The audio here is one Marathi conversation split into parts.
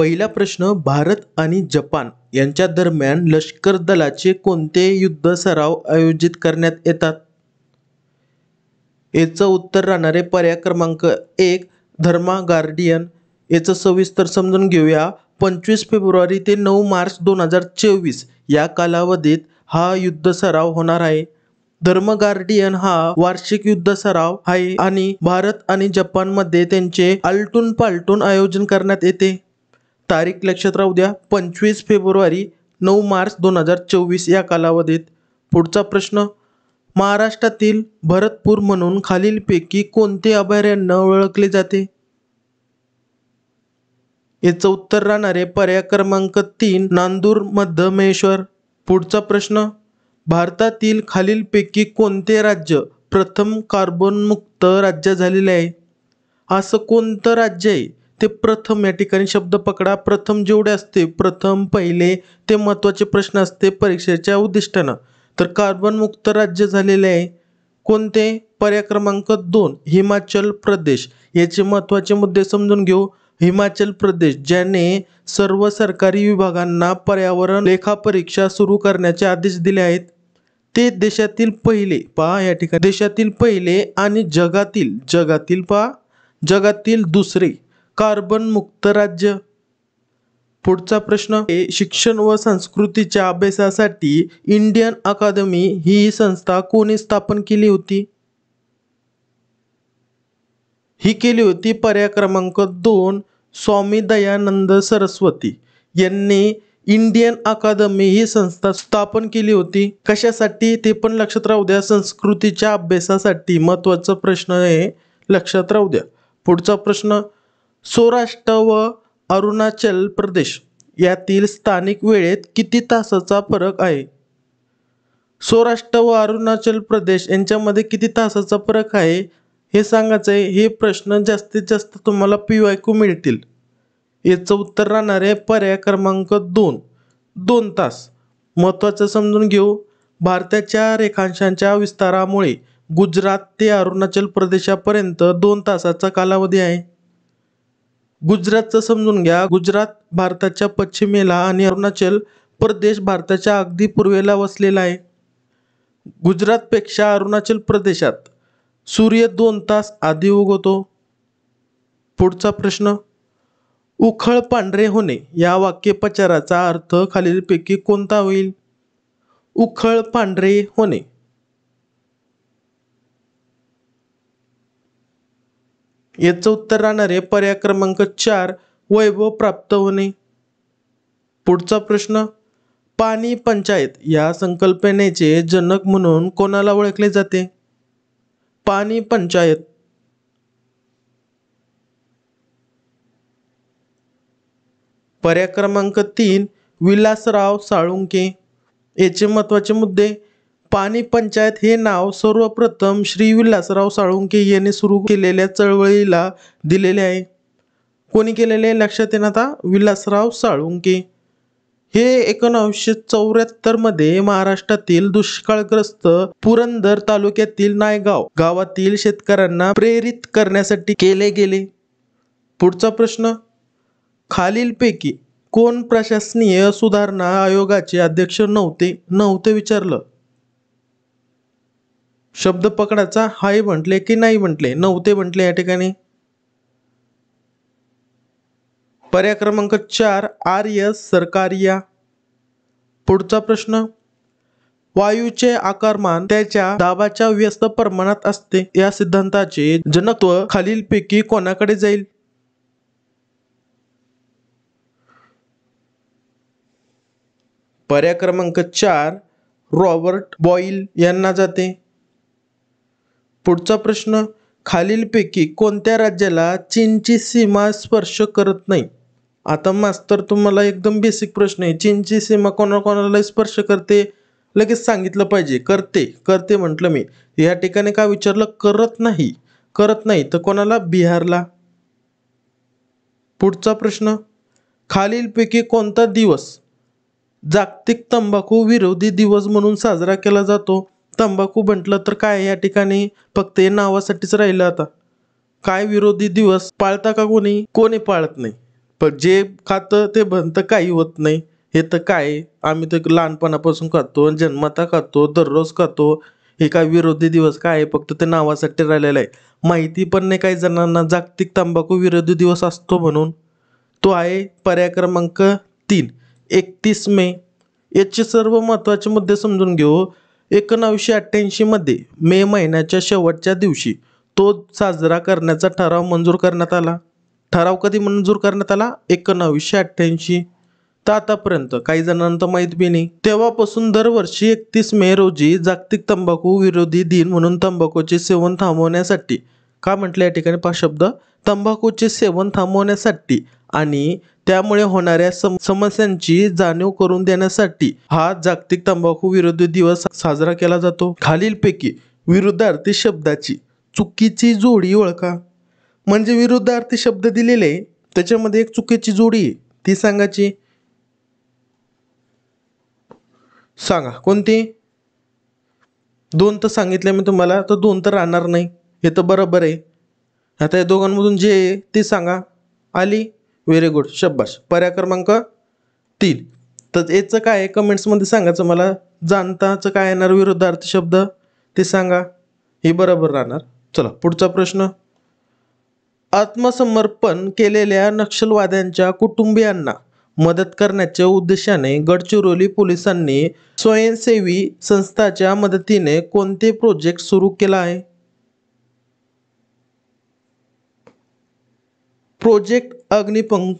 पहिला प्रश्न, भारत आणि जपान यांच्या दरम्यान लष्कर दलाचे कोणते युद्ध सराव आयोजित करण्यात येतात? याचं उत्तर राहणार आहे पर्याय क्रमांक 1 धर्मा गार्डियन. याचं सविस्तर समजून घेऊया. 25 फेब्रुवारी ते 9 मार्च 2024 या कालावधीत हा युद्ध सराव होणार आहे. धर्म गार्डियन हा वार्षिक युद्ध सराव आहे आणि भारत आणि जपानमध्ये त्यांचे आलटून पालटून आयोजन करण्यात येते. तारीख लक्षात राहू द्या, 25 फेब्रुवारी 9 मार्च 2024 या कालावधीत. पुढचा प्रश्न, महाराष्ट्रातील भरतपूर म्हणून खालीलपैकी कोणते अभयारण्य ओळखले जाते? याचं उत्तर राहणार आहे पर्याय क्रमांक 3 नांदूर मध्य महेश्वर. पुढचा प्रश्न, भारतातील खालीलपैकी कोणते राज्य प्रथम कार्बन मुक्त राज्य झालेले आहे? असं कोणतं राज्य आहे ते प्रथम? या ठिकाणी शब्द पकडा. प्रथम जेवढे असते, प्रथम, पहिले, ते महत्त्वाचे प्रश्न असते परीक्षेच्या उद्दिष्टानं. तर कार्बन मुक्त राज्य झालेले आहे कोणते? पर्याय क्रमांक 2 हिमाचल प्रदेश. याचे महत्त्वाचे मुद्दे समजून घेऊ. हिमाचल प्रदेश ज्याने सर्व सरकारी विभागांना पर्यावरण लेखापरीक्षा सुरू करण्याचे आदेश दिले आहेत. ते देशातील पहिले, पहा या ठिकाणी, देशातील पहिले आणि जगातील दुसरे कार्बन मुक्त राज्य. पुढचा प्रश्न, शिक्षण व संस्कृतीच्या अभ्यासासाठी इंडियन अकादमी ही संस्था कोणी स्थापन केली होती? ही केली होती पर्याय क्रमांक 2 स्वामी दयानंद सरस्वती यांनी इंडियन अकादमी ही संस्था स्थापन केली होती. कशासाठी ते पण लक्षात राहू द्या. संस्कृतीच्या अभ्यासासाठी. महत्त्वाचा प्रश्न आहे, लक्षात राहू द्या. पुढचा प्रश्न, सौराष्ट्र व अरुणाचल प्रदेश यातील स्थानिक वेळेत किती तासाचा फरक आहे? सौराष्ट्र व अरुणाचल प्रदेश यांच्यामध्ये किती तासाचा फरक आहे हे सांगायचं आहे. हे प्रश्न जास्तीत जास्त तुम्हाला PYQ मिळतील. याचं उत्तर राहणार आहे पर्याय क्रमांक 2 तास. महत्त्वाचं समजून घेऊ. भारताच्या रेखांशांच्या विस्तारामुळे गुजरात ते अरुणाचल प्रदेशापर्यंत 2 तासाचा कालावधी आहे. गुजरातचं समजून घ्या. गुजरात भारताच्या पश्चिमेला आणि अरुणाचल प्रदेश भारताच्या अगदी पूर्वेला वसलेला आहे. गुजरातपेक्षा अरुणाचल प्रदेशात सूर्य 2 तास आधी उगवतो. पुढचा प्रश्न, उखळ पांढरे होणे या वाक्यप्रचाराचा अर्थ खालीलपैकी कोणता होईल? उखळ पांढरे होणे. याचं उत्तर राहणार आहे पर्याय क्रमांक 4 वैभव प्राप्त होणे. पुढचा प्रश्न, पाणी पंचायत या संकल्पनेचे जनक म्हणून कोणाला ओळखले जाते? पाणी पंचायत. पर्याय क्रमांक 3 विलासराव साळुंखे. याचे महत्त्वाचे मुद्दे, पाणी पंचायत हे नाव सर्वप्रथम श्री विलासराव साळुंखे यांनी सुरू केलेल्या चळवळीला दिलेले आहे. कोणी केलेले लक्षात येणार आता? विलासराव साळुंखे. हे 1974 मध्ये महाराष्ट्रातील दुष्काळग्रस्त पुरंदर तालुक्यातील नायगाव गावातील शेतकऱ्यांना प्रेरित करण्यासाठी केले गेले. पुढचा प्रश्न, खालीलपैकी कोण प्रशासकीय सुधारणा आयोगाचे अध्यक्ष नव्हते विचारलं. शब्द पकडाचा. हाय म्हटले की नाही म्हटले? नव्हते म्हटले या ठिकाणी. पर्याय क्रमांक 4 RS सरकारिया. पुढचा प्रश्न, वायूचे आकारमान त्याच्या दाबाच्या व्यस्त प्रमाणात असते या सिद्धांताचे जनकत्व खालीलपैकी कोणाकडे जाईल? पर्याय क्रमांक 4 रॉबर्ट बॉईल यांना जाते. पुढचा प्रश्न, खालीलपैकी कोणत्या राज्याला चीनची सीमा स्पर्श करत नाही? आता मास्तर तुम्हाला एकदम बेसिक प्रश्न आहे. चीनची सीमा कोणाकोणाला स्पर्श करते? लगेच सांगितलं पाहिजे. करते म्हटलं मी. या ठिकाणी का विचारलं? करत नाही तर कोणाला? बिहारला. पुढचा प्रश्न, खालीलपैकी कोणता दिवस जागतिक तंबाखू विरोधी दिवस म्हणून साजरा केला जातो? तंबाखू म्हटलं तर काय या ठिकाणी फक्त हे नावासाठीच राहिलं. आता काय विरोधी दिवस पाळता का कोणी पाळत नाही. पण जे खातं ते बनतं काही होत नाही. हे तर काय, आम्ही तर लहानपणापासून खातो, जन्मता खातो, दररोज खातो. हे काय विरोधी दिवस काय आहे, फक्त ते नावासाठी राहिलेलं आहे. माहिती पण नाही काही जणांना जागतिक तंबाखू विरोधी दिवस असतो म्हणून. तो आहे पर्याय क्रमांक 3, 31 मे. याचे सर्व महत्त्वाचे मुद्दे समजून घेऊ. 1988 मध्ये मे महिन्याच्या शेवटच्या दिवशी तो साजरा करण्याचा ठराव मंजूर करण्यात आला. ठराव कधी मंजूर करण्यात आला? 1988. तर आतापर्यंत काही जणांना तर माहीत बी नाही. तेव्हापासून दरवर्षी 31 मे रोजी जागतिक तंबाखू विरोधी दिन म्हणून तंबाखूचे सेवन थांबवण्यासाठी, का म्हटलं या ठिकाणी पहा शब्द, तंबाखूचे सेवन थांबवण्यासाठी आणि त्यामुळे होणाऱ्या समस्यांची जाणीव करून देण्यासाठी हा जागतिक तंबाखू विरोधी दिवस साजरा केला जातो. खालीलपैकी विरुद्धार्थी शब्दाची चुकीची जोडी ओळखा. म्हणजे विरुद्धार्थी शब्द दिलेले त्याच्यामध्ये एक चुकीची जोडी आहे, ती सांगायची. सांगा कोणती? 2 तर सांगितले मी तुम्हाला, तर 2 तर राहणार नाही, हे तर बरोबर आहे. आता या दोघांमधून जे आहे ते सांगा. आली? व्हेरी गुड, शब्बाश. पर्याय क्रमांक 3. तर याचं काय आहे कमेंट्समध्ये सांगायचं मला. जाणताचं काय येणार विरुद्धार्थी शब्द ते सांगा, हे बरोबर राहणार. चला पुढचा प्रश्न. आत्मसमर्पण केलेल्या नक्षलवाद्यांच्या कुटुंबियांना मदत करण्याच्या उद्देशाने गडचिरोली पोलिसांनी स्वयंसेवी संस्थाच्या मदतीने कोणते प्रोजेक्ट सुरू केला आहे? प्रोजेक्ट अग्निपंख.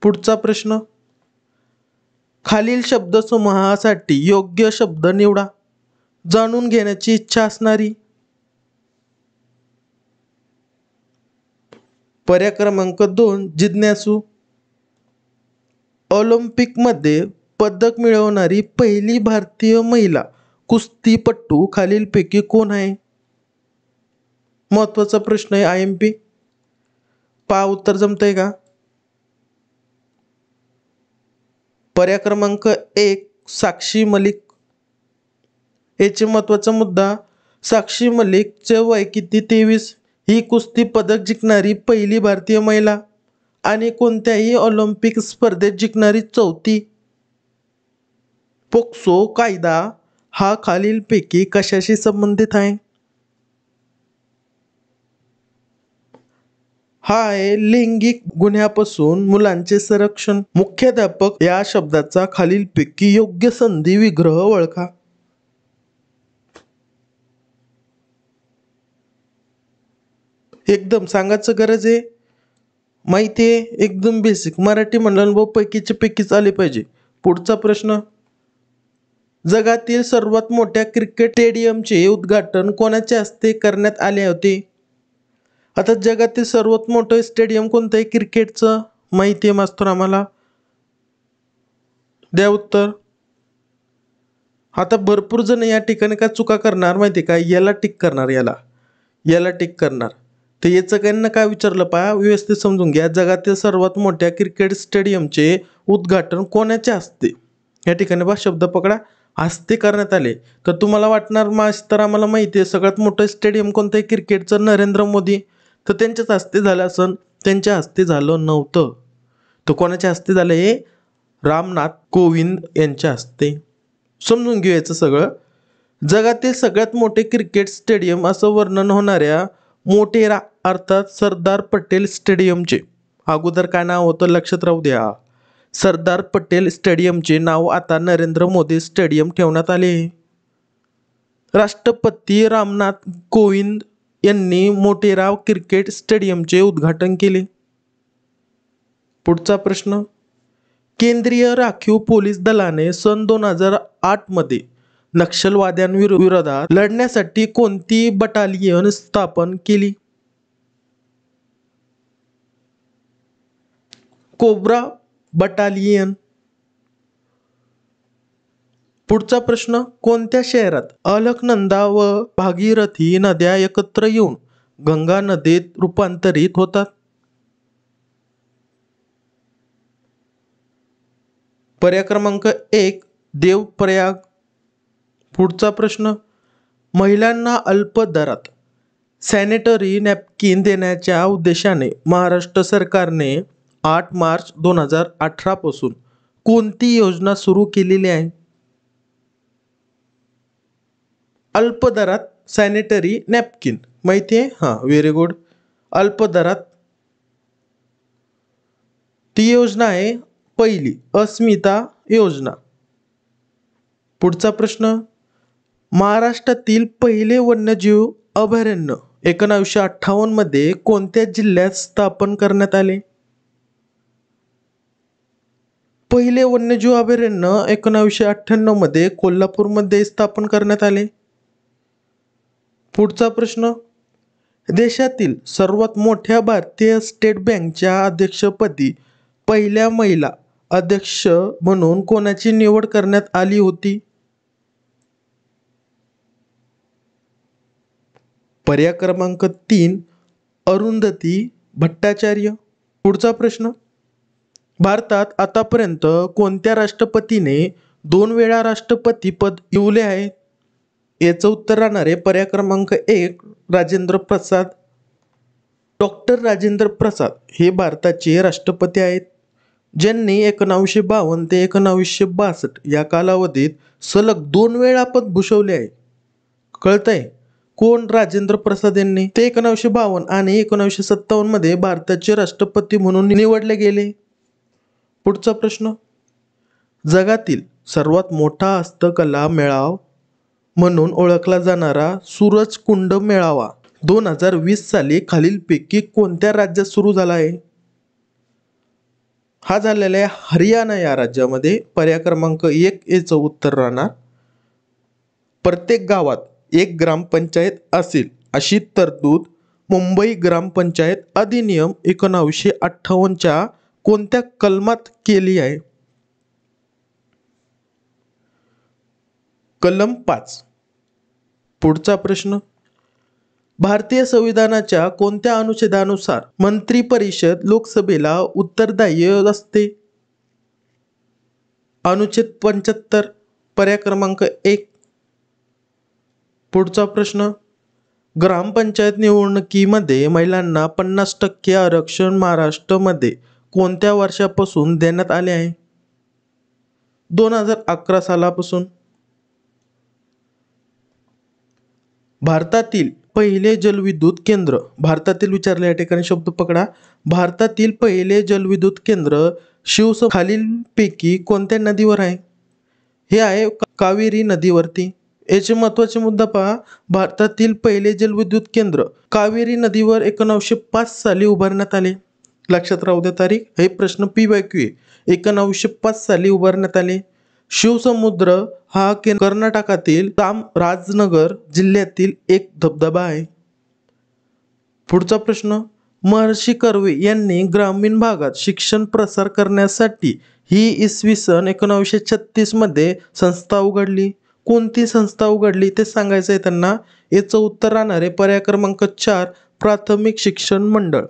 पुढचा प्रश्न. खालील शब्दसमूहासाठी योग्य शब्द निवडा. जाणून घेण्याची इच्छा असणारी. पर्याय क्रमांक 2, जिज्ञासू. ऑलिम्पिकमध्ये पदक मिळवणारी पहिली भारतीय महिला कुस्तीपटू खालीलपैकी कोण आहे? महत्वाचा प्रश्न आहे, IMP. पहा उत्तर जमतंय का? पर्याय क्रमांक 1, साक्षी मलिक. याचे महत्वाचा मुद्दा, साक्षी मलिकचे वय किती? 23. ही कुस्ती पदक जिंकणारी पहिली भारतीय महिला आणि कोणत्याही ऑलिम्पिक स्पर्धेत जिंकणारी चौथी. पोक्सो कायदा हा खालीलपैकी कशाशी संबंधित आहे? हा आहे लैंगिक गुन्ह्यापासून मुलांचे संरक्षण. मुख्याध्यापक या शब्दाचा खालीलपैकी योग्य संधी विग्रह ओळखा. एकदम सांगायचं गरज आहे, माहिती आहे, एकदम बेसिक मराठी म्हणलं व पैकीचे पैकीच आले पाहिजे. पुढचा प्रश्न. जगातील सर्वात मोठ्या क्रिकेट स्टेडियमचे उद्घाटन कोणाच्या हस्ते करण्यात आले होते? आता जगातील सर्वात मोठं स्टेडियम कोणतं आहे क्रिकेटचं? माहिती आहे मास्तर आम्हाला, द्या उत्तर. आता भरपूर जण या ठिकाणी काय चुका करणार माहिती आहे का? याला टिक करणार, याला टिक करणार. तर याचं त्यांना काय विचारलं पहा, व्यवस्थित समजून घ्या. जगातील सर्वात मोठ्या क्रिकेट स्टेडियमचे उद्घाटन कोणाच्या हस्ते, या ठिकाणी पहा शब्द पकडा, हस्ते करण्यात आले. तर तुम्हाला वाटणार मास्तर आम्हाला माहिती आहे सगळ्यात मोठं स्टेडियम कोणतं आहे क्रिकेटचं? नरेंद्र मोदी. तर त्यांच्याच हस्ते झालं असन, त्यांच्या हस्ते झालं नव्हतं. तर कोणाच्या हस्ते झालं? हे रामनाथ कोविंद यांच्या हस्ते. समजून घेऊ याचं सगळं. जगातील सगळ्यात मोठे क्रिकेट स्टेडियम असं वर्णन होणाऱ्या मोटेरा अर्थात सरदार पटेल स्टेडियमचे अगोदर काय नाव होतं लक्षात राहू द्या. सरदार पटेल स्टेडियमचे नाव आता नरेंद्र मोदी स्टेडियम ठेवण्यात आले. राष्ट्रपती रामनाथ कोविंद यांनी मोटेरा क्रिकेट स्टेडियमचे उद्घाटन केले. पुढचा प्रश्न. केंद्रीय राखीव पोलीस दलाने सन 2008 मध्ये नक्षलवाद्यांविरोधात लढण्यासाठी कोणती बटालियन स्थापन केली? Cobra battalion. पुढचा प्रश्न. कोणत्या शहरात अलकनंदा व भागीरथी नद्या एकत्र येऊन गंगा नदीत रूपांतरित होतात? पर्याय क्रमांक 1, देवप्रयाग. पुढचा प्रश्न. महिलांना अल्प दरात सॅनिटरी नॅपकिन देण्याच्या उद्देशाने महाराष्ट्र सरकारने 8 मार्च 2018 पासून कोणती योजना सुरू केलेली आहे? अल्प दरात सॅनिटरी नॅपकिन माहिती आहे? हां, व्हेरी गुड. अल्प दरात ती योजना आहे पहिली अस्मिता योजना. पुढचा प्रश्न, महाराष्ट्रातील पहिले वन्यजीव अभयारण्य 1958 मध्ये कोणत्या जिल्ह्यात स्थापन करण्यात आले? पहिले वन्यजीव अभयारण्य 1998 मध्ये कोल्हापूरमध्ये स्थापन करण्यात आले. पुढचा प्रश्न, देशातील सर्वात मोठ्या भारतीय स्टेट बँकच्या अध्यक्षपदी पहिल्या महिला अध्यक्ष म्हणून कोणाची निवड करण्यात आली होती? पर्याय क्रमांक 3 अरुंधती भट्टाचार्य. पुढचा प्रश्न, भारतात आतापर्यंत कोणत्या राष्ट्रपतीने 2 वेळा राष्ट्रपती पद मिळवले आहे? याचं उत्तर राहणार आहे पर्याय क्रमांक 1 राजेंद्र प्रसाद. डॉक्टर राजेंद्र प्रसाद हे भारताचे राष्ट्रपती आहेत, ज्यांनी 1952 ते 1962 या कालावधीत सलग 2 वेळा पद भूषवले आहे. कळतंय? कोण? राजेंद्र प्रसाद यांनी. ते 1952 आणि 1957 मध्ये भारताचे राष्ट्रपती म्हणून निवडले गेले. पुढचा प्रश्न, जगातील सर्वात मोठा हस्तकला मेळावा म्हणून ओळखला जाणारा सूरजकुंड मेळावा 2020 साली खालीलपैकी कोणत्या राज्यात सुरू झाला आहे? हा झालेला आहे हरियाणा या राज्यामध्ये. पर्याय क्रमांक 1 याचं उत्तर राहणार प्रत्येक गावात 1 ग्रामपंचायत असेल अशी तरतूद मुंबई ग्रामपंचायत अधिनियम 1958च्या कोणत्या कलमात केली आहे? कलम 5. पुढचा प्रश्न, भारतीय संविधानाच्या कोणत्या अनुच्छेदानुसार मंत्री परिषद लोकसभेला उत्तरदायी असते? अनुच्छेद 75. पर्याय क्रमांक 1. पुढचा प्रश्न, ग्रामपंचायत निवडणुकीमध्ये महिलांना 50% आरक्षण महाराष्ट्रामध्ये कोणत्या वर्षापासून देण्यात आले आहे? 2011 सालापासून. भारतातील पहिले जलविद्युत केंद्र, भारतातील विचारले या ठिकाणी शब्द पकडा. भारतातील पहिले जलविद्युत केंद्र खालीलपैकी कोणत्या नदीवर आहे? हे आहे कावेरी नदीवरती. याचे महत्त्वाचे मुद्दा पहा, भारतातील पहिले जलविद्युत केंद्र कावेरी नदीवर 1905 साली उभारण्यात आले. लक्षात राहू द्या तारीख. हे प्रश्न PYQ आहे. 1905 साली उभारण्यात आले. शिवसमुद्र हा कर्नाटकातील राजनगर जिल्ह्यातील एक धबधबा आहे. पुढचा प्रश्न, महर्षी कर्वे यांनी ग्रामीण भागात शिक्षण प्रसार करण्यासाठी ही इसवी सन 1936 मध्ये संस्था उघडली. कोणती संस्था उघडली ते सांगायचं आहे त्यांना. याचं उत्तर राहणार आहे पर्याय क्रमांक 4 प्राथमिक शिक्षण मंडळ.